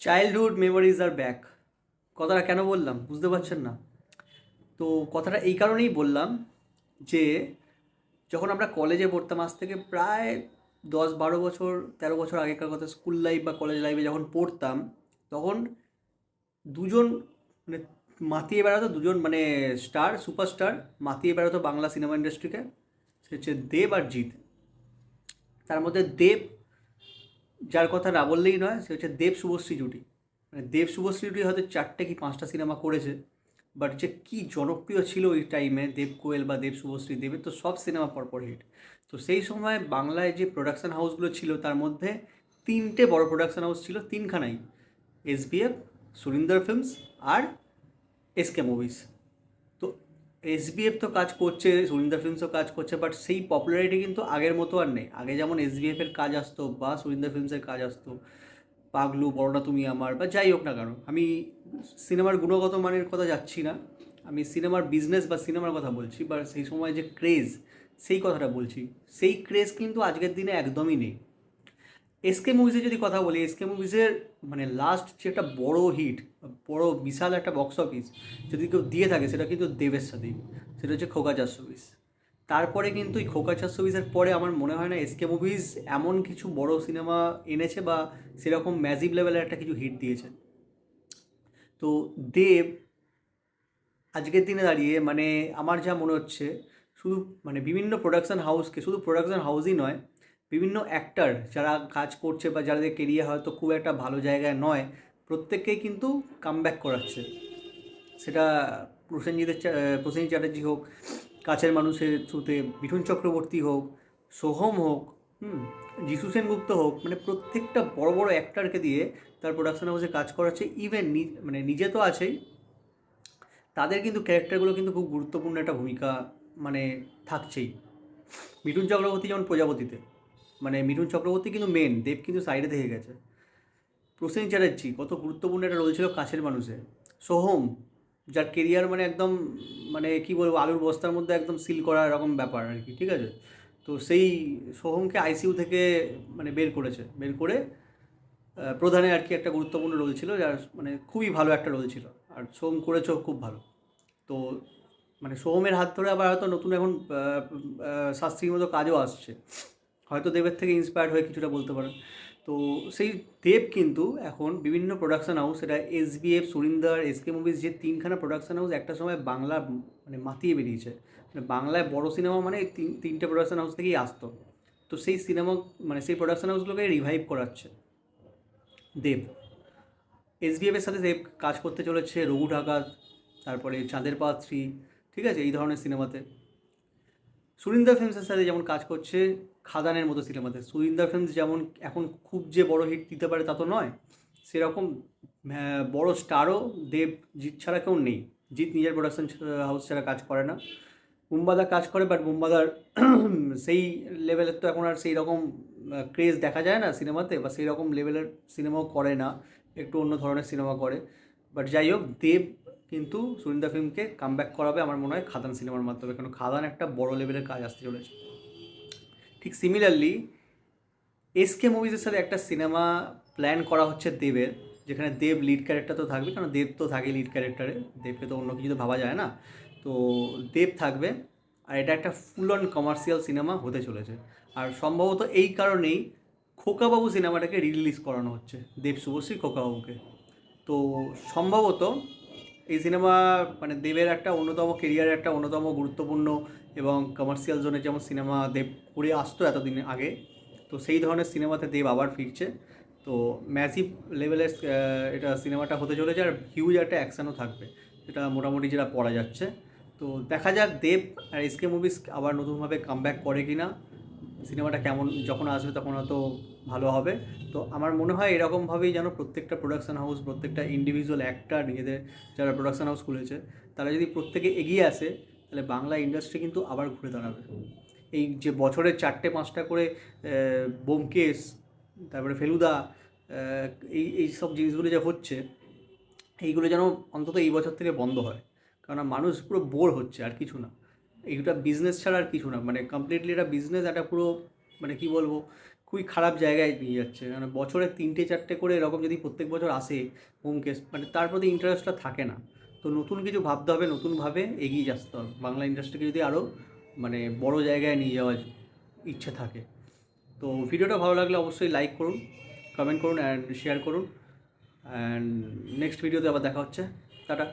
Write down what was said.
Childhood memories আর back. কথাটা কেন বললাম বুঝতে পারছেন না? তো কথাটা এই কারণেই বললাম যে যখন আমরা কলেজে পড়তাম, আজ থেকে প্রায় 10-12 বছর 13 বছর আগেকার কথা, স্কুল লাইফ বা কলেজ লাইফে যখন পড়তাম, তখন দুজন মানে মাতিয়ে বেড়াতো, দুজন মানে সুপারস্টার মাতিয়ে বেড়াতো বাংলা সিনেমা ইন্ডাস্ট্রিকে। সে হচ্ছে দেব আর জিৎ। তার মধ্যে দেব, যার কথা না বললেই নয়, সে হচ্ছে দেব শুভশ্রী জুটি। মানে দেব শুভশ্রী জুটি হয়তো 4টে কি 5টা সিনেমা করেছে, বাট যে কী জনপ্রিয় ছিল ওই টাইমে দেব কোয়েল বা দেব শুভশ্রী, দেবের তো সব সিনেমা পরপর হিট। তো সেই সময় বাংলায় যে প্রোডাকশন হাউসগুলো ছিল তার মধ্যে 3টে বড় প্রোডাকশন হাউস ছিল, তিনখানাই: এসবিএফ, সুরিন্দর ফিল্মস আর এসকে মুভিস। তো এসবিএফ তো কাজ করছে, সুরিন্দর ফিল্মসও কাজ করছে, বাট সেই পপুলারিটি কিন্তু আগের মতো আর নেই। আগে যেমন এসবিএফের কাজ আসতো বা সুরিন্দর ফিল্মসের কাজ আসতো, পাগলু, বড়টা তুমি আমার, বা যাই হোক না কেন, আমি সিনেমার গুণগত মানের কথা যাচ্ছি না, আমি সিনেমার বিজনেস বা সিনেমার কথা বলছি, বা সেই সময় যে ক্রেজ, সেই কথাটা বলছি। সেই ক্রেজ কিন্তু আজকের দিনে একদমই নেই। এসকে মুভিজের যদি কথা বলি, এসকে মুভিজের মানে লাস্ট যে একটা বড় হিট, বড় বিশাল একটা বক্স অফিস যদি কেউ দিয়ে থাকে, সেটা কিন্তু দেবের সাথেই। সেটা হচ্ছে খোকা 420। তারপরে কিন্তু এই খোকা 420-এর পরে আমার মনে হয় না এসকে মুভিজ এমন কিছু বড় সিনেমা এনেছে বা সেরকম ম্যাজিভ লেভেলের একটা কিছু হিট দিয়েছে। তো দেব আজকের দিনে দাঁড়িয়ে মানে আমার যা মনে হচ্ছে, শুধু মানে বিভিন্ন প্রোডাকশন হাউসকে, শুধু প্রোডাকশন হাউসই নয়, বিভিন্ন অ্যাক্টার যারা কাজ করছে বা যাদের কেরিয়ার হয়তো খুব একটা ভালো জায়গায় নয়, প্রত্যেককেই কিন্তু কামব্যাক করাচ্ছে। সেটা প্রসেনজিৎ চ্যাটার্জি হোক, কাছের মানুষের থ্রুতে মিঠুন চক্রবর্তী হোক, সোহম হোক, হুম, যিশু সেনগুপ্ত হোক, মানে প্রত্যেকটা বড় বড় অ্যাক্টারকে দিয়ে তার প্রোডাকশন হাউসে কাজ করাচ্ছে। ইভেন মানে নিজে তো আছেই, তাদের কিন্তু ক্যারেক্টারগুলো কিন্তু খুব গুরুত্বপূর্ণ একটা ভূমিকা মানে থাকছেই। মিঠুন চক্রবর্তী যেমন প্রজাপতিতে, মানে মিঠুন চক্রবর্তী কিন্তু মেন, দেব কিন্তু সাইডে থেকে গেছে। প্রসেন চ্যাটার্জি কত গুরুত্বপূর্ণ একটা রোল ছিল কাছের মানুষে। সোহম, যার কেরিয়ার মানে একদম মানে কী বলবো, আলুর বস্তার মধ্যে একদম সিল করা এরকম ব্যাপার আর কি, ঠিক আছে? তো সেই সোহমকে আইসিইউ থেকে মানে বের করেছে, বের করে প্রধানের আর কি একটা গুরুত্বপূর্ণ রোল ছিল, যার মানে খুবই ভালো একটা রোল ছিল। আর সোহম করেছেও খুব ভালো। তো মানে সোহমের হাত ধরে আবার হয়তো নতুন এখন শাস্ত্রীর মতো কাজও আসছে, হয়তো দেবের থেকে ইন্সপায়ার্ড হয়ে কিছুটা বলতে পারেন। তো সেই দেব কিন্তু এখন বিভিন্ন প্রোডাকশন হাউস, সেটা এসবিএফ, সুরিন্দর, এসকে মুভিজ, যে তিনখানা প্রোডাকশন হাউস একটা সময় বাংলা মানে মাতিয়ে বেরিয়েছে। মানে বাংলায় বড় সিনেমা মানে এই তিনটে প্রোডাকশন হাউস থেকেই আসতো। তো সেই সিনেমা মানে সেই প্রোডাকশন হাউসগুলোকে রিভাইভ করাচ্ছে দেব। এসবিএফের সাথে দেব কাজ করতে চলেছে রঘু ঢাকাত, তারপরে চাঁদের পাত্রী, ঠিক আছে, এই ধরনের সিনেমাতে। সুরিন্দর ফিল্মসের সাথে যেমন কাজ করছে খাদানের মতো সিনেমাতে। সুরিন্দর ফিল্মস যেমন এখন খুব যে বড় হিট দিতে পারে তা তো নয়, সেরকম বড় স্টারও দেব জিৎ ছাড়া কেউ নেই। জিৎ নিজের প্রোডাকশন হাউস ছাড়া কাজ করে না, বুম্বাদা কাজ করে, বাট বুম্বাদার সেই লেভেলের তো এখন আর সেই রকম ক্রেজ দেখা যায় না সিনেমাতে, বা সেই রকম লেভেলের সিনেমাও করে না, একটু অন্য ধরনের সিনেমা করে। বাট যাই হোক, দেব কিন্তু সুরিন্দা ফিল্মকে কামব্যাক করাবে আমার মনে হয় খাদান সিনেমার মাধ্যমে, কারণ খাদান একটা বড় লেভেলের কাজ আসতে চলেছে। ঠিক সিমিলারলি এসকে মুভিজের সাথে একটা সিনেমা প্ল্যান করা হচ্ছে দেবের, যেখানে দেব লিড ক্যারেক্টার তো থাকবে, কারণ দেব তো থাকে লিড ক্যারেক্টারে, দেবকে তো অন্য কিছু তো ভাবা যায় না। তো দেব থাকবে, আর এটা একটা ফুল অন কমার্শিয়াল সিনেমা হতে চলেছে। আর সম্ভবত এই কারণেই খোকাবাবু সিনেমাটাকে রিলিজ করানো হচ্ছে, দেব শুভশ্রী খোকাবাবুকে। তো সম্ভবত এই সিনেমা মানে দেবের একটা অন্যতম কেরিয়ারের একটা অন্যতম গুরুত্বপূর্ণ এবং কমার্শিয়াল জোনে যেমন সিনেমা দেব করে আসতো এতদিন আগে, তো সেই ধরনের সিনেমাতে দেব আবার ফিরছে। তো ম্যাসিভ লেভেলের এটা সিনেমাটা হতে চলেছে, আর হিউজ একটা অ্যাকশানও থাকবে, যেটা মোটামুটি যেটা পড়া যাচ্ছে। তো দেখা যাক দেব আর এসকে মুভিস আবার নতুনভাবে কামব্যাক করে কি না। সিনেমাটা কেমন যখন আসবে তখন হয়তো ভালো হবে। তো আমার মনে হয় এরকমভাবেই যেন প্রত্যেকটা প্রোডাকশন হাউস, প্রত্যেকটা ইন্ডিভিজুয়াল অ্যাক্টার নিজেদের যারা প্রোডাকশন হাউস খুলেছে, তারা যদি প্রত্যেকে এগিয়ে আসে, তাহলে বাংলা ইন্ডাস্ট্রি কিন্তু আবার ঘুরে দাঁড়াবে। এই যে বছরে 4টে 5টা করে ব্যোমকেশ, তারপরে ফেলুদা, এই এই সব জিনিসগুলো যে হচ্ছে, এইগুলো যেন অন্তত এই বছর থেকে বন্ধ হয়। কারণ মানুষ পুরো বোর হচ্ছে, আর কিছু না। এইটা বিজনেস ছাড়া আর কিছু না, মানে কমপ্লিটলি এটা বিজনেস, একটা পুরো মানে কী বলবো, খুবই খারাপ জায়গায় নিয়ে যাচ্ছে। মানে বছরে 3-4টে করে এরকম যদি প্রত্যেক বছর আসে ব্যোমকেশ, মানে তার প্রতি ইন্টারেস্টটা থাকে না। তো নতুন কিছু ভাবতে হবে, নতুনভাবে এগিয়ে আসতে হবে। বাংলা ইন্ডাস্ট্রিকে যদি আরও মানে বড় জায়গায় নিয়ে যাওয়ার ইচ্ছে থাকে। তো ভিডিওটা ভালো লাগলে অবশ্যই লাইক করুন, কমেন্ট করুন অ্যান্ড শেয়ার করুন। অ্যান্ড নেক্সট ভিডিওতে আবার দেখা হচ্ছে। টাটা।